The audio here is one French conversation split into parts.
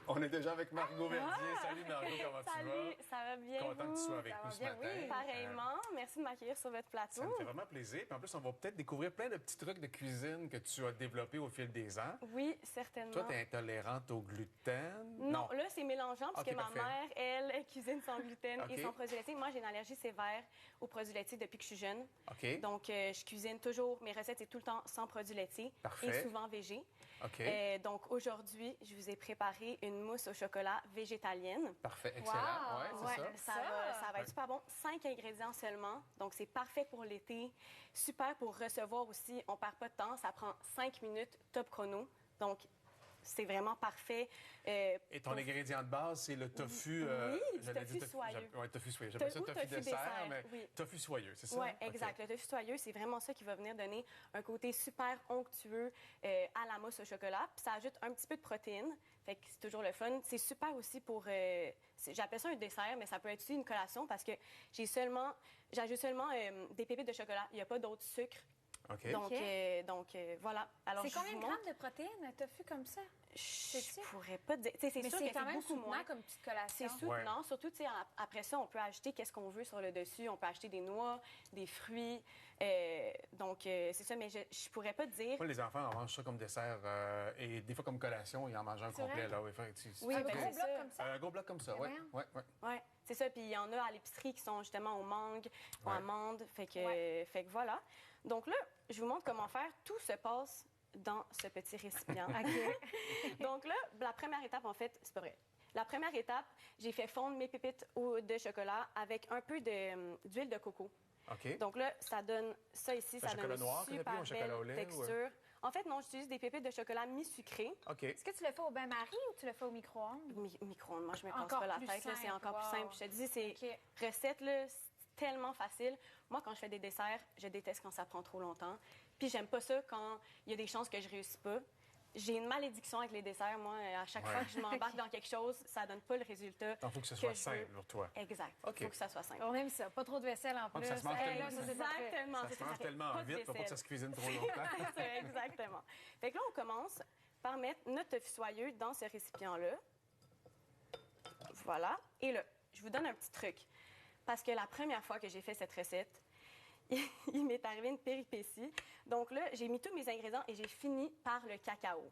On est déjà avec Margot Verdier. Salut Margot, comment tu vas? Salut, ça va bien? Content que tu sois avec Ça nous va ce bien, matin. oui. Pareillement, merci de m'accueillir sur votre plateau. Ça me fait vraiment plaisir. Puis en plus, on va peut-être découvrir plein de petits trucs de cuisine que tu as développés au fil des ans. Oui, certainement. Toi, tu es intolérante au gluten? Non, là, c'est mélangeant parce Ok, que ma parfait. mère, elle cuisine sans gluten Ok. et sans produits laitiers. Moi, j'ai une allergie sévère aux produits laitiers depuis que je suis jeune. OK. Donc, je cuisine toujours. Mes recettes, c'est tout le temps sans produits laitiers Parfait. et souvent végé. OK. Donc, aujourd'hui, je vous ai préparé une mousse au chocolat végétalienne. Parfait, excellent. Wow. Ouais, c'est Ouais, ça. ça va être super bon. 5 ingrédients seulement. Donc, c'est parfait pour l'été. Super pour recevoir aussi. On perd pas de temps. Ça prend 5 minutes top chrono. Donc, c'est vraiment parfait. Et ton ingrédient de base, c'est le tofu. Oui, du j'allais tofu dire soyeux. Oui, tofu soyeux. J'appelle ça Ou tofu tofu dessert, dessert, mais oui. tofu soyeux, c'est ça? Oui, exact. OK. Le tofu soyeux, c'est vraiment ça qui va venir donner un côté super onctueux à la mousse au chocolat. Puis ça ajoute un petit peu de protéines. Fait que c'est toujours le fun. C'est super aussi pour... j'appelle ça un dessert, mais ça peut être aussi une collation parce que j'ajoute seulement des pépites de chocolat. Il n'y a pas d'autre sucre. OK. Donc, voilà. Alors, C'est je combien vous de montre. grammes de protéines, un tofu comme ça? Je pourrais pas te dire. Tu sais, c'est Mais sûr c'est que quand c'est même beaucoup soutenant moins. comme petite collation. C'est soutenant. Surtout, tu sais, après ça, on peut ajouter qu'est-ce qu'on veut sur le dessus. On peut acheter des noix, des fruits. Donc, c'est ça. Mais je pourrais pas te dire. Moi, les enfants, on mange ça comme dessert et des fois comme collation, ils en mangent un complet. vrai? Là, oui, Oui, Un ben, gros c'est bloc ça. comme ça? un gros bloc comme ça, Mais oui. voyons. Ouais, ouais. Oui, c'est ça. Puis il y en a à l'épicerie qui sont justement aux mangues, aux Ouais. amandes. Fait que Ouais. voilà. Donc là, je vous montre comment faire. Tout se passe dans ce petit récipient. Donc là, la première étape, en fait, c'est pas vrai. La première étape, j'ai fait fondre mes pépites de chocolat avec un peu d'huile de coco. OK. Donc là, ça donne ça ici, ça donne chocolat une noir que t'as pris ou un super chocolat au belle lait, texture. En fait, non, j'utilise des pépites de chocolat mi-sucré. OK. Est-ce que tu le fais au bain-marie ou tu le fais au micro-ondes? Micro-ondes, moi, je me casse Encore pas la plus tête. là, C'est simple, encore plus wow. simple. Je te dis, c'est OK. recette, là, c'est tellement facile. Moi, quand je fais des desserts, je déteste quand ça prend trop longtemps. Puis j'aime pas ça quand il y a des chances que je réussis pas. J'ai une malédiction avec les desserts, moi. À chaque fois que je m'embarque dans quelque chose, ça donne pas le résultat. Donc, il faut que ce soit je simple veux. pour toi. Exact. OK. Il faut que ça soit simple. On aime ça. Pas trop de vaisselle en plus. Donc, ça se mange Hey, tellement- là, ça, c'est parfait. Exactement. Ça c'est se mange fait tellement pas de vite, pour pas que ça vaisselle. se cuisine trop longtemps. C'est ça, exactement. Fait que là, on commence par mettre notre tofu soyeux dans ce récipient-là. Voilà. Et là, je vous donne un petit truc. Parce que la première fois que j'ai fait cette recette, il m'est arrivé une péripétie. Donc là, j'ai mis tous mes ingrédients et j'ai fini par le cacao.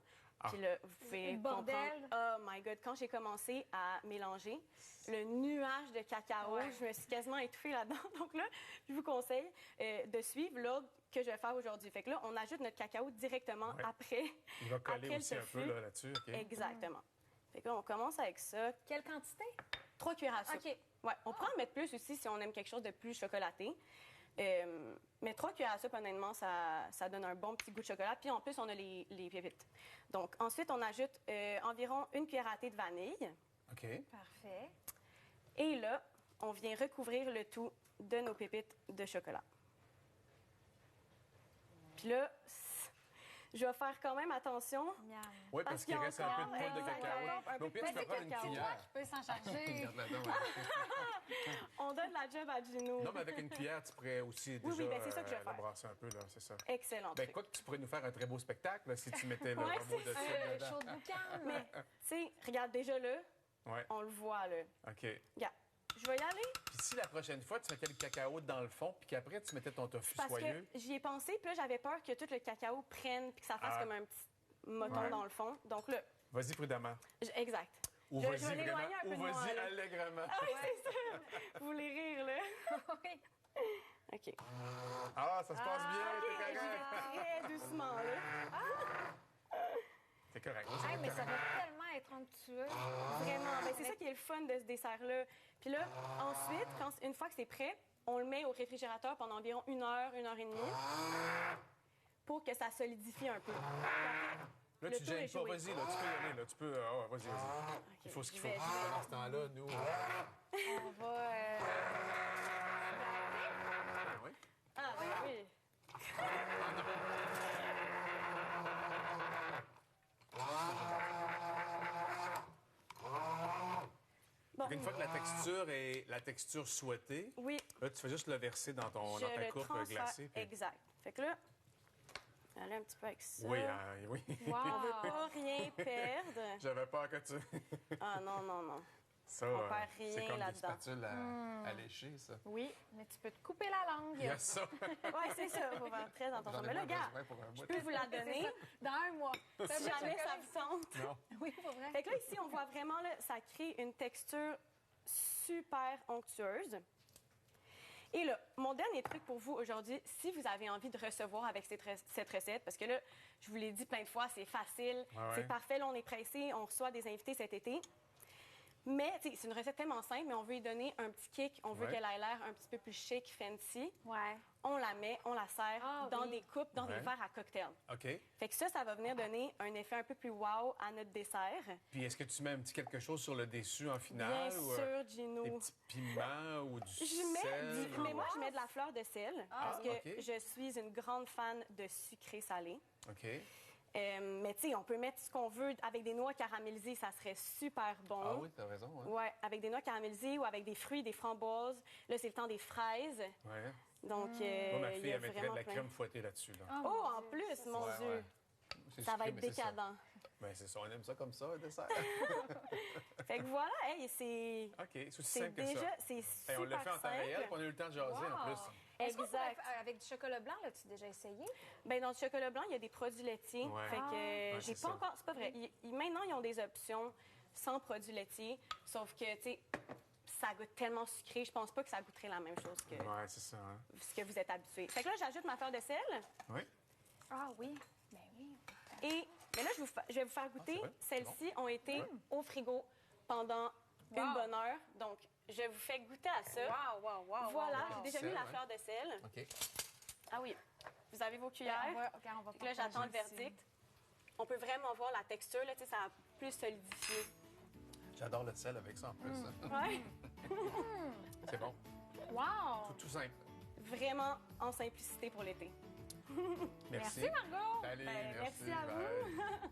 Puis là, vous pouvez Bordel. comprendre. Oh my God! Quand j'ai commencé à mélanger le nuage de cacao, Ouais. je me suis quasiment étouffée là-dedans. Donc là, je vous conseille de suivre l'ordre que je vais faire aujourd'hui. Fait que là, on ajoute notre cacao directement Ouais. après. Il va coller après le aussi un tofu. peu là, là-dessus. OK. Exactement. Fait que là, on commence avec ça. Quelle quantité? 3 cuillères à soupe. OK. Ouais, on peut en mettre plus aussi si on aime quelque chose de plus chocolaté. Mais 3 cuillères à soupe, honnêtement, ça donne un bon petit goût de chocolat. Puis en plus, on a les pépites. Donc ensuite, on ajoute environ 1 cuillère à thé de vanille. OK. Parfait. Et là, on vient recouvrir le tout de nos pépites de chocolat. Puis là, je vais faire quand même attention. Miam. Oui, Parce parce qu'il qu'il y a reste un peu de encore, poudre de exactement, cacao. un peu Mais au pire, tu de peux prendre une cacao. cuillère. Qui peut s'en charger. Regarde là-dedans, ouais. On donne la job à Gino. Non, mais avec une cuillère, tu pourrais aussi déjà oui, ben, c'est ça que je vais la faire. brasser un peu, là, c'est ça. Excellent Ben, truc. quoi que tu pourrais nous faire un très beau spectacle là, si tu mettais le Ouais, robot c'est de ça. sucre Un dedans. chaud de boucan. Mais, tu sais, regarde déjà là, Ouais. on le voit là. OK. Regarde, je vais y aller. Puis si la prochaine fois, tu mettais le cacao dans le fond, puis qu'après, tu mettais ton tofu Parce soyeux. que j'y ai pensé, puis là, j'avais peur que tout le cacao prenne, puis que ça fasse Ah. comme un petit moton Ouais. dans le fond. Donc là, Vas-y prudemment. exact. Ou Je vais vas-y l'éloigner vraiment. un peu Ou de moi, vas-y là. allègrement. Ah oui, c'est ça. Vous voulez rire, là? Oui. OK. Ah, ça se passe bien, OK, t'es j'y correct. vais très doucement, là. T'es correct. Hey, mais ça va tellement être onctueux. Vraiment. Ben, c'est ça qui est le fun de ce dessert-là. Puis là, ensuite, une fois que c'est prêt, on le met au réfrigérateur pendant environ 1 heure, 1 heure et demie, pour que ça solidifie un peu. Puis après, Là, le tu tour est gênes pas. joué. Vas-y, là, tu peux y aller. Là. Tu peux. Ah, vas-y, vas-y. OK, Il faut ce qu'il j'y faut. vais. Pendant ce temps-là, nous. On va... Oui. Ah, ben oui. Bon, Donc, une fois que la texture souhaitée, oui, là, tu fais juste le verser dans je ta le courbe transfère. glacée. puis- Exact. Fait que là, Aller un petit peu avec ça. Oui, oui. Wow! Pas rien perdre. J'avais peur que tu... Ah non, non, non. Ça, On perd rien c'est comme là-dedans. des spatules à lécher, ça. Oui, mais tu peux te couper la langue. Il y a ça. Oui, c'est ça. Il faut faire très attention. J'en ai Mais là, moins gars, besoin pour un bout. je peux vous la donner Dans un mois. si jamais ça vous tente. Non. Oui, pour vrai. Fait que là, ici, on voit vraiment, là, ça crée une texture super onctueuse. Et là, mon dernier truc pour vous aujourd'hui, si vous avez envie de recevoir avec cette recette, parce que là, je vous l'ai dit plein de fois, c'est facile, Ouais, ouais. c'est parfait, là, on est pressé, on reçoit des invités cet été. Mais, tu sais, c'est une recette tellement simple, mais on veut y donner un petit kick, on veut Ouais. qu'elle ait l'air un petit peu plus chic, fancy. Ouais. On la met, on la sert Ah, dans oui. des coupes, dans des Ouais. verres à cocktail. OK. Fait que ça va venir donner un effet un peu plus wow à notre dessert. Puis est-ce que tu mets un petit quelque chose sur le dessus en Bien finale? ou, sûr, Gino. des petits piments ou du Je mets sel? mais moi, je mets de la fleur de sel parce que OK. je suis une grande fan de sucré salé. OK. Mais tu sais, on peut mettre ce qu'on veut avec des noix caramélisées, ça serait super bon. Ah oui, t'as raison. Hein? Ouais, avec des noix caramélisées ou avec des fruits, des framboises. Là, c'est le temps des fraises. Ouais. Donc, Moi, ma il y fille, a elle mettrait de vraiment la plein. crème fouettée là-dessus. Là. Ah, Oh, mon en Dieu. plus, mon Ouais, Dieu. ouais. C'est Ça va sucré, être mais c'est ça. décadent. Ben, c'est ça, on aime ça comme ça, un dessert. Fait que voilà, hey, c'est OK, c'est aussi c'est simple que déjà, ça. c'est Hey, super on l'a fait en temps réel, simple. puis on a eu le temps de jaser en Wow. plus. Est-ce qu'on pourrait Exact. faire avec du chocolat blanc, l'as-tu déjà essayé? Ben dans le chocolat blanc, il y a des produits laitiers. Ouais. Fait que Ouais, j'ai c'est pas ça. encore, c'est pas vrai. Maintenant, ils ont des options sans produits laitiers, sauf que tu sais, ça goûte tellement sucré, je pense pas que ça goûterait la même chose que Ouais, c'est ça. Hein? ce que vous êtes habitué. Fait que là, j'ajoute ma fleur de sel Oui. Ah oui. Ben oui. et mais là je vais vous faire goûter. c'est vrai? Celles-ci ont été au frigo pendant une Wow. bonne heure. Donc, je vous fais goûter à ça. Wow, wow, wow. Voilà, wow, j'ai wow. déjà Sel, mis la ouais. fleur de sel. OK. Ah oui. Vous avez vos Ben, cuillères. on va Fait que là, j'attends le partager ici. verdict. On peut vraiment voir la texture, là, tu sais, ça a plus solidifié. J'adore le sel avec ça en plus. Ouais. C'est bon. Wow! Tout simple. Vraiment en simplicité pour l'été. Merci. Merci, Margot! Salut, Ben, merci à bye.